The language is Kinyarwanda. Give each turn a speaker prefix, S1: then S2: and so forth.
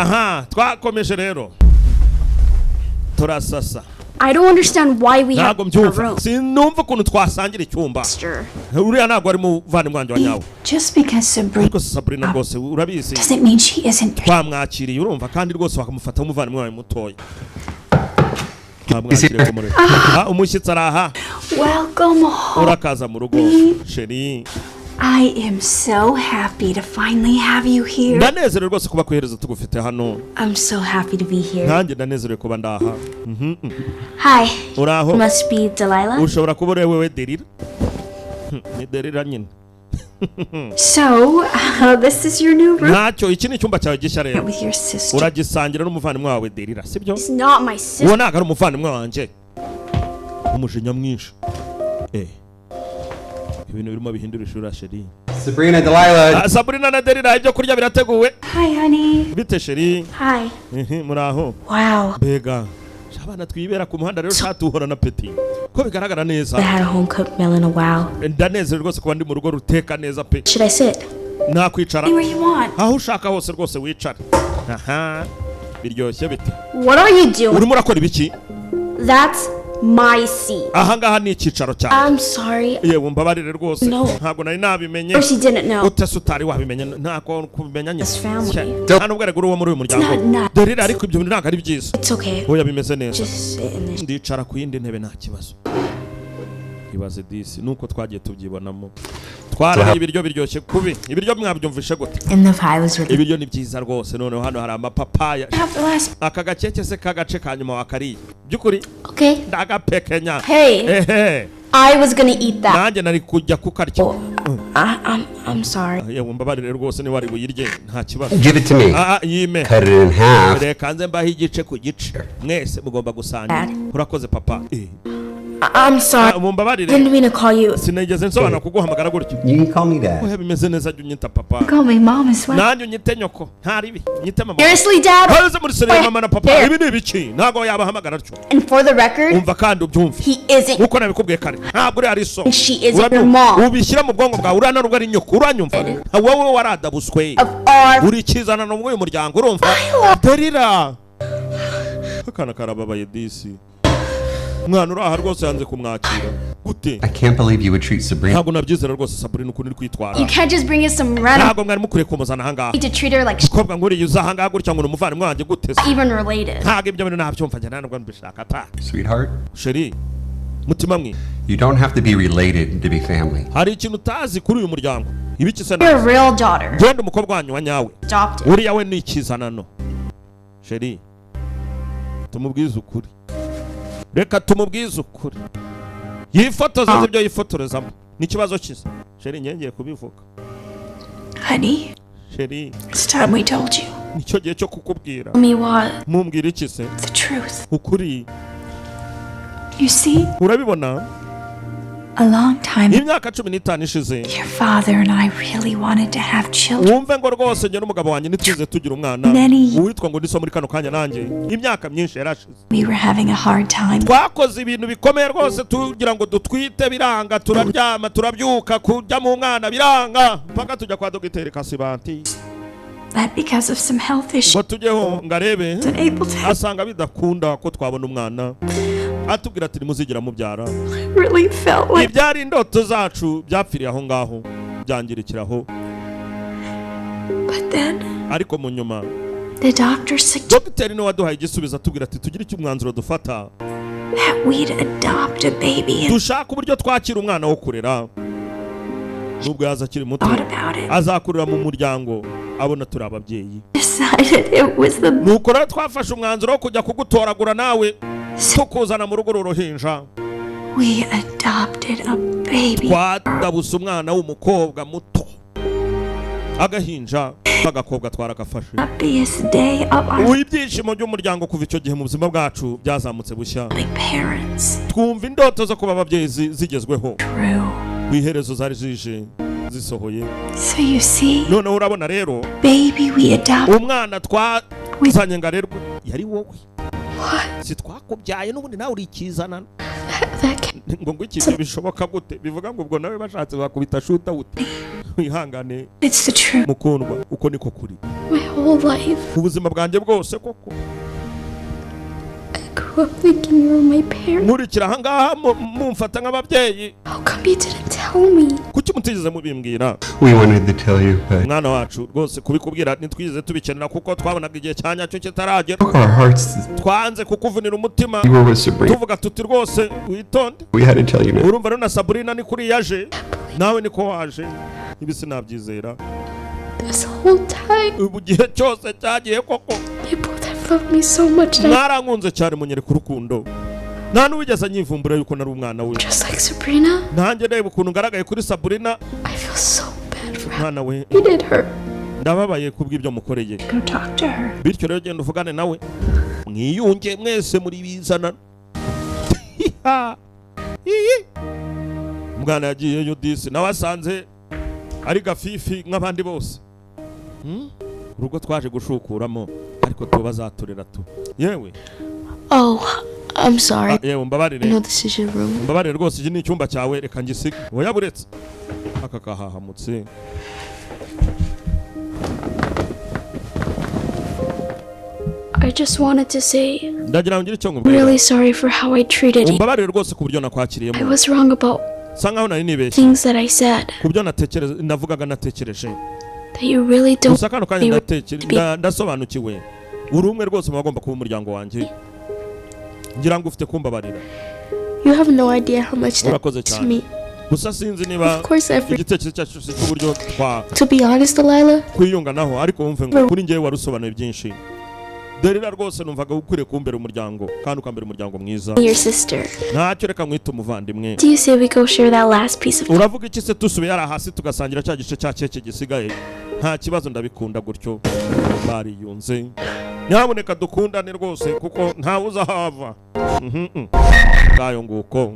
S1: aha twakomeje rero turasasa.
S2: I don't understand why we have a room.
S1: Sinumva ukuntu twasangira icyumba. Uriya ntabwo ari muvandimwe wanjye wa nyawe.
S3: Just because
S1: Sabrina rwose urabizi.
S3: Doesn't mean she isn't.
S1: Twamwakiriye urumva kandi rwose wakamufata nk'umuvandimwe wawe mutoya. Umushyitsi araha.
S3: Welcome home.
S1: Urakaza mu rugo Sheri.
S3: I am so happy to finally have you here.
S1: Ndanezerewe rwose kuba kwihereza tugufite hano.
S3: I'm so happy to be here.
S1: Nanjye ndanezerewe kuba ndaha.
S3: Hi.
S1: Uraho.
S2: Must be Delilah.
S1: Ushobora kuba uri wewe Derira. Ni Derira nyine.
S3: So, this is your new room?
S1: Ntacyo iki ni icyumba cyawe gishya rero.
S3: With your sister.
S1: Uragisangira n'umuvandimwe wawe Derira, sibyo?
S2: It's not my sister.
S1: Uwo ntabwo ari umuvandimwe wanjye. Umujinya mwinshi. Ibintu birimo bihindura ishuri Sheri.
S4: Sabrina, Delilah.
S1: Sabrina na Derira ibyo kurya birateguwe.
S3: Hi honey.
S1: Bite Sheri?
S3: Hi.
S1: Muraho.
S3: Wow.
S1: Bega. Abana twibera ku muhanda rero shatuhora na peti. Ko bigaragara neza.
S2: I had a home cooked meal in a while.
S1: Ndanezerewe rwose kuba ndi mu rugo ruteka neza pe.
S2: Should I sit?
S1: Nakwicara.
S3: Anywhere you want.
S1: Aho ushaka hose rwose wicare. Aha. Biryoshye bite.
S2: What are you doing?
S1: Urimo urakora ibiki?
S2: That's my seat.
S1: Aha ngaha ni icyicaro cyawe.
S2: I'm sorry.
S1: Yewe mbabarire rwose.
S2: No.
S1: Ntabwo nari nabimenye.
S2: Or she didn't know.
S1: Utese utari wabimenye ntabwo kubimenya nyine.
S2: This family.
S1: Hano ubwo rero uwo muri uyu muryango. Derira ariko ibyo ntabwo ari byiza.
S2: It's okay.
S1: Oya bimeze neza.
S2: Just sit in there.
S1: Ndicara ku yindi ntebe nta kibazo. Ibaze disi nuko twagiye tubyibonamo. Twaraye ibiryo biryoshye kubi. Ibiryo mwabyumvishe gute?
S2: And the pie was really.
S1: Ibiryo ni byiza rwose none hano hari amapapaya. Aka gakeke se kagace kanyuma wakariye. Byukuri?
S2: Okay.
S1: Ndagapekenya.
S2: Hey. I was gonna eat that.
S1: Nanjye nari kujya kukarya.
S2: I'm sorry.
S1: Yewe mbabarire rwose ni wari buyirye nta kibazo.
S4: Give it to me.
S1: Yime.
S4: Cut it in half.
S1: Reka nze mbaho igice ku gice. Mwese mugomba gusangira. Urakoze papa.
S2: I'm sorry. I didn't mean to call you.
S1: Sinigeze nsobanura kuguhamagara gutyo.
S4: You can call me Dad.
S1: Oya bimeze neza jya unyita papa.
S3: Call me Mom as well.
S1: Nanjye unyite nyoko. Ntaribi. Nyite mama.
S2: Seriously, Dad?
S1: Haze muri sere mama na papa. Ibi ni ibiki? Ntago yabahamagara atyo.
S2: And for the record,
S1: umva kandi ubyumve.
S2: He isn't.
S1: Uko nabikubwiye kare. Ntabwo uri ari so.
S2: And she isn't your mom.
S1: Ubishyira mu bwongo bwawe urana n'ubwo ari nyoko uranyumva. Wowe waradabuswe. Uri kizana no mu muryango urumva. Derira. Akana karababaye disi. Mwana uraha rwose yanze kumwakira. Gute?
S4: I can't believe you would treat Sabrina.
S1: Ntabwo nabyizera rwose Sabrina ukuntu uri kwitwara.
S2: You can't just bring us some random.
S1: Ntabwo mwari mukwiye kumuzana aha ngaha.
S2: You need to treat her like
S1: kobwa nguriye uza aha ngaha gutya ngo umuvandimwe wanjye gute se.
S2: Even related.
S1: Ntabwo ibyo bintu ntabyumva njye ntabwo mbishaka ta.
S4: Sweetheart.
S1: Sheri. Mutima mwe.
S4: You don't have to be related to be family.
S1: Hari ikintu utazi kuri uyu muryango. Ibiki se
S2: na. You're a real daughter.
S1: Genda umukobwa wanyu wa nyawe.
S2: Adopted.
S1: Uriya we ni ikizanano. Sheri. Tumubwize ukuri. Reka tumubwize ukuri. Yifotoza ibyo yifotorezamo. Ni kibazo cyiza. Sheri nyengeye kubivuga.
S3: Honey.
S1: Sheri.
S3: It's time we told you.
S1: Nicyo gihe cyo kukubwira.
S3: Me what?
S1: Mumbwira iki se?
S3: The truth.
S1: Ukuri.
S3: You see?
S1: Urabibona?
S3: A long time.
S1: Imyaka 15 ishize.
S3: Your father and I really wanted to have children.
S1: Wumve ngo rwose njye n'umugabo wanjye nitwize tugira umwana. Uwitwa ngo ndiso muri kano kanya nanjye. Imyaka myinshi yarashize.
S3: We were having a hard time.
S1: Twakoze ibintu bikomeye rwose tugira ngo dutwite biranga turaryama turabyuka kujya mu mwana biranga mpaka tujya kwa dogiteri Kasibanti.
S3: That because of some health issues.
S1: Ngo tujyeho ngarebe asanga bidakunda ko twabona umwana. Atubwira ati muzigira mubyara.
S3: Really felt like
S1: ibyari indoto zacu byapfiriye aho ngaho byangirikiraho.
S3: But then
S1: ariko mu nyuma
S3: the doctor suggested
S1: Dr. no waduhaye igisubizo atubwira ati tugire icyo umwanzuro dufata
S3: that we'd adopt a baby.
S1: Dushaka uburyo twakira umwana wo kurera. Nubwo yaza akiri muto azakurira mu muryango abona turi ababyeyi. Nuko rero twafashe umwanzuro wo kujya kugutoragura nawe tukuzana mu rugo ruruhinja.
S3: We adopted a baby.
S1: Twadabusa umwana w'umukobwa muto. Agahinja agakobwa twaragafashe. Ibyishimo by'umuryango kuva icyo gihe mu buzima bwacu byazamutse bushya. Twumva indoto zo kuba ababyeyi zigezweho. Wiherezo zari zije zisohoye.
S3: So you see,
S1: none urabona rero
S3: baby we adopt
S1: umwana twazanye ngarerwa yari wowe. Si twakubyaye n'ubundi nawe uri ikizana. Ngo iki bishoboka gute bivuga ngo ubwo nawe bashatse bakubita shuta ute. wihangane
S3: It's the truth.
S1: mukundwa, uko niko kuri
S3: My whole life,
S1: ubuzima bwanjye bwose koko
S3: I grew up thinking you were my parents.
S1: nkurikira ahangaha mumfata nk'ababyeyi.
S3: How come you didn't tell me?
S1: Kuki mutigeze mubimbwira?
S4: We wanted to tell you, but
S1: Mwana wacu rwose kubikubwira ntitwize tubikenera kuko twabonaga igihe cya nyacyo kitaragera.
S4: broke our hearts.
S1: Twanze kukuvunira umutima
S4: You were with Sabrina.
S1: tuvuga tuti rwose witonde.
S4: We had to tell you now.
S1: Urumva rero na Sabrina ni kuri yaje nawe niko waje. Ibi sinabyizera.
S3: This whole time,
S1: Ubu gihe cyose cyagiye koko
S3: they both have loved me so much. And
S1: mwarankunze cyane munyereka urukundo. Nta n'uwigeze anyivumbura yuko nari umwana we.
S3: just like Sabrina,
S1: Nanjye reba ukuntu ngaragaye kuri Sabrina.
S3: I feel so bad for how
S1: Mwana we
S3: you did her.
S1: ndababaye kubw'ibyo mukoreye.
S3: Go talk to her.
S1: Bityo rero genda uvugane nawe mwiyunge mwese muri bizana. Mwana yagiyeyo disi nawe asanze ari gafifi nk'abandi bose. Urugo twaje gushukuramo ariko tubazaturera tu. Yewe
S2: Oh, I'm sorry.
S1: yewe
S2: I
S1: mbabarire.
S2: know this is your room.
S1: Mbabarire rwose iki ni icyumba cyawe reka ngisige. Oya buretse aka kahahamutse.
S3: I just wanted to say,
S1: Ndagira ngo ngire icyo
S3: I'm
S1: nkubwira.
S3: really sorry for how I treated you.
S1: Mbabarire rwose ku buryo
S3: I
S1: nakwakiriyemo.
S3: was wrong about
S1: Sa nkaho nari nibeshye.
S3: things that I said.
S1: Ku byo navugaga natekereje.
S3: That you really don't.
S1: Gusa kano kanya ndasobanukiwe. Uri umwe rwose bagomba kuba umuryango wanjye. Ngira ngo ufite kumbabarira.
S2: You have no idea how much that
S1: Urakoze
S2: to
S1: cyane.
S2: me.
S1: Gusa sinzi niba
S2: Of course,
S1: igitekerezo cyacu cy'uburyo
S2: to be honest, Delilah,
S1: kwiyunga naho ariko wumve ngo kuri njyewe warusobanuye byinshi. Derira rwose numvaga ukwiriye kumbera umuryango kandi ukambera umuryango mwiza.
S3: Your sister.
S1: Ntacyo reka mwita umuvandimwe.
S3: Do you say we go share that last piece of?
S1: Uravuga iki se tusubiye ara hasi tugasangira cya gice cya keke gisigaye? Nta kibazo ndabikunda gutyo. Bariyunze. Nyamuneka dukundane rwose kuko ntawe uzahava. Ngayo nguko.